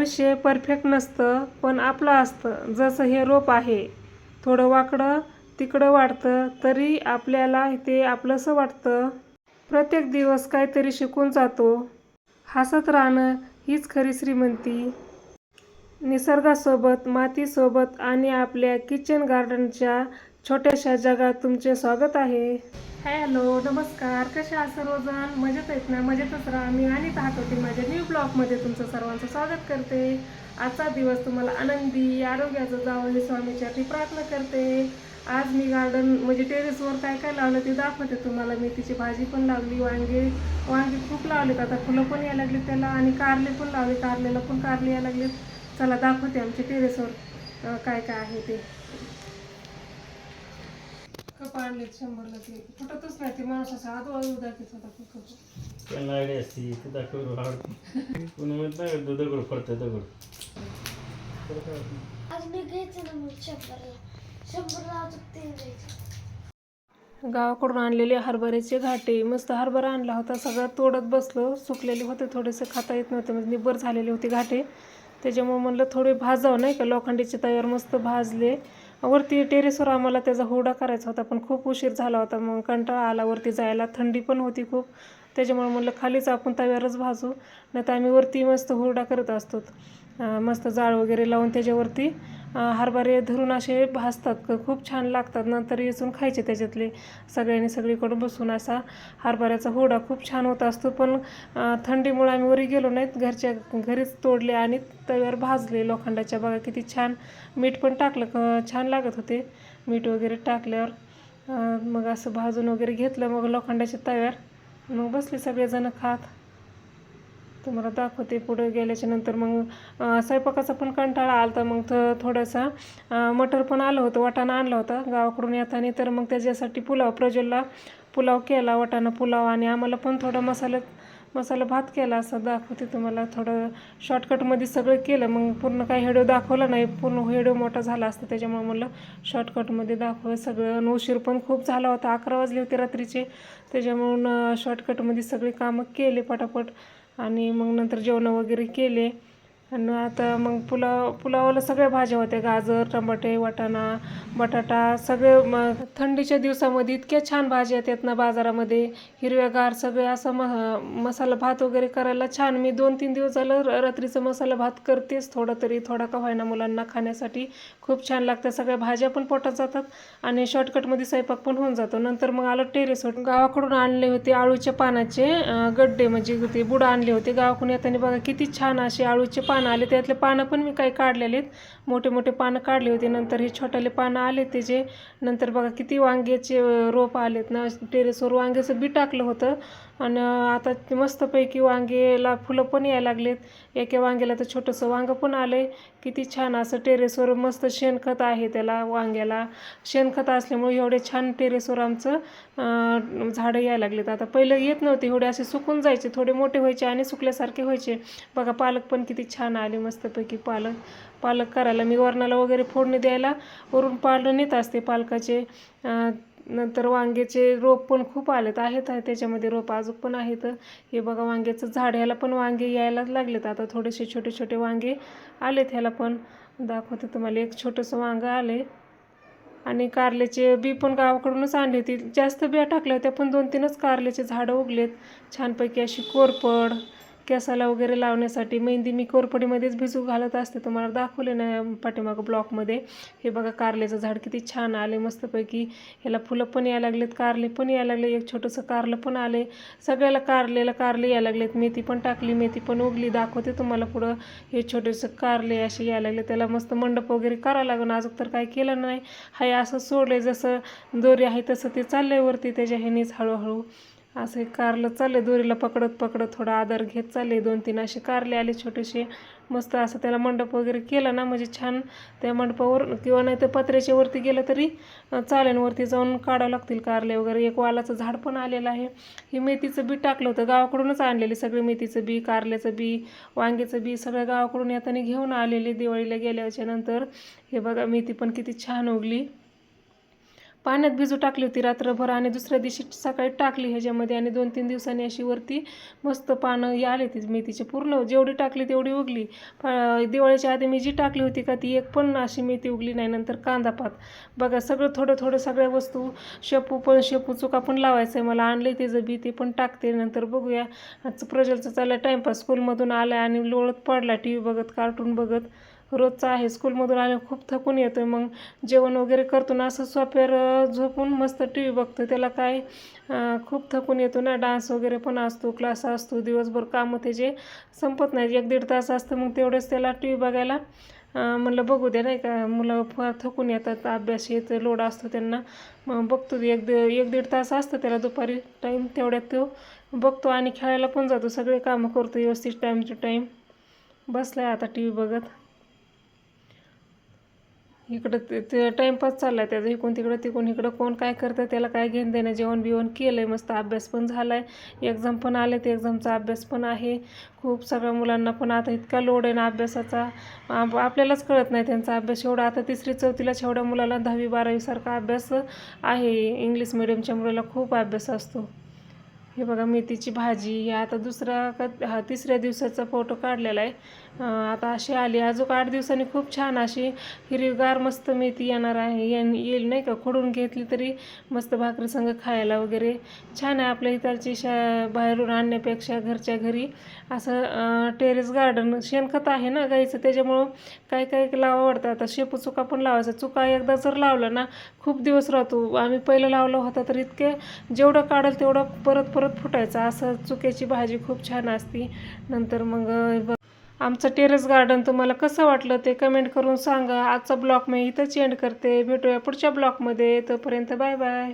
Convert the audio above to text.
आयुष्य परफेक्ट नसतं, पण आपलं असतं. जसं हे रोप आहे, थोडं वाकडं तिकडं वाढतं तरी आपल्याला ते आपलंसं वाटतं. प्रत्येक दिवस काहीतरी शिकून जातो. हसत राहणं हीच खरी श्रीमंती. निसर्गासोबत, मातीसोबत आणि आपल्या किचन गार्डनच्या छोट्याशा जगात तुमचे स्वागत आहे. हॅलो, नमस्कार. कसे आहात सर्वजण? मजेत आहेत ना? मजेतच राहा. मी अनिता हातोटी माझ्या न्यू ब्लॉगमध्ये तुमचं सर्वांचं स्वागत करते. आजचा दिवस तुम्हाला आनंदी, आरोग्याचं जावं हे स्वामीच्यासाठी प्रार्थना करते. आज मी गार्डन म्हणजे टेरेसवर काय काय लावलं ते दाखवते तुम्हाला. मेथीची भाजी पण लावली, वांगी खूप लावलेत, आता फुलं पण यायला लागलीत त्याला, आणि कारले पण लावले, कारलेला पण कारले यायला लागलेत. चला दाखवते आमच्या टेरेसवर काय काय आहे ते. कप आणलेत 100ला, ते फुटतच नाही, ते माणूस असा आजूबाजू दाखवत होता. त्यांना आयडिया असते ते दाखवून कोणी म्हणत नाही दगड पडतं दगड. आज मी घ्यायचं ना मग 100ला तेल द्यायचं. गावाकडून आणलेले हरभऱ्याचे घाटे, मस्त हरभरा आणला होता, सगळं तोडत बसलो. सुकलेले होते, थोडेसे खाता येत नव्हते, म्हणजे निब्बर झालेले होते घाटे. त्याच्यामुळे म्हणलं थोडे भाजावं, नाही का, लोखंडीच्या तव्यावर मस्त भाजले. वरती टेरेसवर आम्हाला त्याचा हुरडा करायचा होता, पण खूप उशीर झाला होता, मग कंटाळा आला वरती जायला. थंडी पण होती खूप, त्याच्यामुळे म्हणलं खालीच आपण तव्यावरच भाजू. नाही तर आम्ही वरती मस्त हुरडा करत असतो, मस्त जाळ वगैरे लावून त्याच्यावरती हरभरे धरून असे भाजतात, खूप छान लागतात. नंतर येचून खायचे त्याच्यातले सगळ्यांनी सगळीकडून बसून. असा हरभऱ्याचा हुरडा खूप छान होत असतो. पण थंडीमुळे आम्ही वरी गेलो नाहीत, घरीच तोडले आणि तव्यावर भाजले लोखंडाच्या. बघा किती छान. मीठ पण टाकलं, छान लागत होते मीठ वगैरे टाकल्यावर. मग असं भाजून वगैरे घेतलं मग लोखंडाच्या तव्यावर, मग बसले सगळेजण खात. तुम्हाला दाखवते पुढे गेल्याच्या नंतर. मग स्वयंपाकाचा पण कंटाळा आला तर मग थोडासा मटर पण आलं होतं, वाटाणा आणला होता गावाकडून येताना. तर मग त्याच्यासाठी प्रज्वलला पुलाव केला, वाटाणा पुलाव, आणि आम्हाला पण थोडा मसाला भात केला. असं दाखवते तुम्हाला, थोडं शॉर्टकटमध्ये सगळं केलं. मग पूर्ण काही व्हिडिओ दाखवला नाही, पूर्ण व्हिडिओ मोठा झाला असता, त्याच्यामुळे म्हणलं शॉर्टकटमध्ये दाखवलं सगळं. आणि उशीर पण खूप झाला होता, 11 वाजले होते रात्रीचे, त्याच्यामुळं शॉर्टकटमध्ये सगळी कामं केले पटापट. आणि मग नंतर जेवण वगैरे केले. आणि आता मग पुलावाला सगळ्या भाज्या होत्या, गाजर, टमाटे, वाटाणा, बटाटा, सगळे. थंडीच्या दिवसामध्ये इतक्या छान भाज्या येतात ना बाजारामध्ये, हिरव्यागार सगळे. असं मसाला भात वगैरे करायला छान. मी 2-3 दिवस झालं रात्रीचं मसाला भात करतेच, थोडा का व्हायना मुलांना खाण्यासाठी. खूप छान लागतं, सगळ्या भाज्या पण पोटात जातात आणि शॉर्टकटमध्ये स्वयंपाक पण होऊन जातो. नंतर मग आलं टेरेसवर. गावाकडून आणले होते आळूच्या पानाचे गड्डे, म्हणजे ते बुडं आणले होते गावाकडून येताना. बघा किती छान असे आळूचे पानं आले. त्यातले पानं पण मी काही काढलेलेत, मोठे मोठे पानं काढले होते. नंतर हे छोटेले पानं आले त्याचे. नंतर बघा किती वांग्याचे रोप आलेत ना टेरेसवर. वांग्याचं बी टाकलं होतं आणि आता ते मस्तपैकी वांग्याला फुलं पण यायला लागलेत. एका वांग्याला तर छोटंसं वांगं पण आलंय. किती छान असं टेरेसवर मस्त शेणखत आहे त्याला, वांग्याला शेणखत असल्यामुळे एवढे छान टेरेसवर आमचं झाडं यायला लागलेत. आता पहिलं येत नव्हते, एवढे असे सुकून जायचे, थोडे मोठे व्हायचे आणि सुकल्यासारखे व्हायचे. बघा पालक पण किती छान आले, मस्तपैकी पालक करायला मी वरणाला वगैरे फोडणी द्यायला वरून पालं नेत असते पालकाचे. नंतर वांग्याचे रोप पण खूप आहेत त्याच्यामध्ये रोप अजून पण आहेत. हे बघा वांग्याचं झाड, ह्याला पण वांगे यायला लागलेत आता, थोडेसे छोटे छोटे वांगे आलेत ह्याला पण. दाखवते तुम्हाला, एक छोटंसं वांगं आले. आणि कारल्याचे बी पण गावाकडूनच आणली होती, जास्त बिया टाकल्या होत्या, पण 2-3च कारल्याचे झाडं उगलेत छानपैकी. अशी कोरपड केसाला वगैरे लावण्यासाठी मेहंदी मी कोरपडीमध्येच भिजू घालत असते, तुम्हाला दाखवले ना पाठीमागं ब्लॉकमध्ये. हे बघा कारल्याचं झाड किती छान आले मस्तपैकी. ह्याला फुलं पण यायला लागलेत, कारले पण यायला लागले, एक छोटंसं कारलं पण आले. सगळ्याला कारले यायला लागलेत. मेथी पण टाकली, मेथी पण उगली, दाखवते तुम्हाला पुढं. हे छोटेसं कारले असे यायला लागले. त्याला मस्त मंडप वगैरे करावं लागेल, अजून तर काही केलं नाही. हाय असं सोडले, जसं दोरी आहे तसं ते चाललंय वरती त्याच्या ह्यानीच हळूहळू. असं एक कारलं चालले, दोरीला पकडत थोडा आधार घेत चालले. 2-3 असे कारले आले छोटेसे मस्त. असं त्याला मंडप वगैरे केलं ना म्हणजे छान. त्या मंडपावर किंवा नाही तर पत्र्याच्या वरती गेलं तरी चालेल, वरती जाऊन काढावं लागतील कारले वगैरे. एक वालाचं झाड पण आलेलं आहे. हे मेथीचं बी टाकलं होतं, गावाकडूनच आणलेले सगळे. मेथीचं बी, कारल्याचं बी, वांग्याचं बी सगळं गावाकडून येताना घेऊन आलेले दिवाळीला गेल्याच्या नंतर. हे बघा मेथी पण किती छान उगली. पाण्यात भिजू टाकली होती रात्रभर आणि दुसऱ्या दिवशी सकाळी टाकली ह्याच्यामध्ये आणि 2-3 दिवसांनी अशी वरती मस्त पानं आले ती मेथीचे पूर्ण जेवढी टाकली तेवढी उगली. दिवाळीच्या आधी मी जी टाकली होती का ती एक पण अशी मेथी उगली नाही. नंतर कांदापात बघा सगळं थोडं थोडं सगळ्या वस्तू. शेपू चुका पण लावायचं आहे मला, आणले त्याचं बी ते पण टाकते नंतर बघूया. आजचं प्रज्वलचं चाललं टाईमपास, स्कूलमधून आला आणि लोळत पडला टी व्ही बघत कार्टून बघत. रोजचा आहे, स्कूलमधून आले खूप थकून येतो मग जेवण वगैरे करतो ना असं सोफ्यावर झोपून मस्त टी व्ही बघतो. त्याला काय खूप थकून येतो ना, डान्स वगैरे पण असतो, क्लास असतो, दिवसभर कामं त्याचे संपत नाही, 1-1.5 तास असतं. मग तेवढेच त्याला टी व्ही बघायला म्हणलं बघू दे नाही का, मुलं फार थकून येतात, अभ्यास येतं लोड असतो त्यांना. मग बघतो 1-1.5 तास असतं त्याला दुपारी टाईम, तेवढ्यात तो बघतो आणि खेळायला पण जातो, सगळे कामं करतो व्यवस्थित टाईम टू टाईम. बसलाय आता टी व्ही बघत. इकडं ते टाईमपास चालला आहे त्याचा, इकडून तिकडं तिकडून इकडं कोण काय करतं त्याला काय घेणं देणं. जेवण बिवण केलं आहे, मस्त अभ्यास पण झाला आहे, एक्झाम पण आले ते एक्झामचा अभ्यास पण आहे खूप. सगळ्या मुलांना पण आता इतका लोड आहे ना अभ्यासाचा, आपल्यालाच कळत नाही त्यांचा अभ्यास एवढा. आता 3री-4थीला एवढ्या मुलाला 10वी-12वी सारखा अभ्यास आहे. इंग्लिश मिडियमच्या मुलाला खूप अभ्यास असतो. हे बघा मेथीची भाजी. हे आता तिसऱ्या दिवसाचा फोटो काढलेला आहे. आता अशी आली अजून 8 दिवसांनी खूप छान अशी हिरवीगार मस्त मेथी येणार आहे, येईल नाही का. खोडून घेतली तरी मस्त भाकरी संग खायला वगैरे छान आहे. आपल्या इथलची बाहेरून आणण्यापेक्षा घरच्या घरी असं टेरेस गार्डन, शेणखत आहे ना गाईचं, त्याच्यामुळं काय काय आवडतं. आता शेपू चुका पण लावायचा, चुका एकदा जर लावलं ना खूप दिवस राहतो. आम्ही पहिलं लावलं होता तर इतके जेवढं काढेल तेवढं परत परत फुटायचं. असं चुक्याची भाजी खूप छान असती. नंतर मग आमचं टेरेस गार्डन तुम्हाला कसं वाटलं ते कमेंट करून सांगा. आजचा ब्लॉग मी इथंच एंड करते, भेटूया पुढच्या ब्लॉगमध्ये. तोपर्यंत बाय बाय.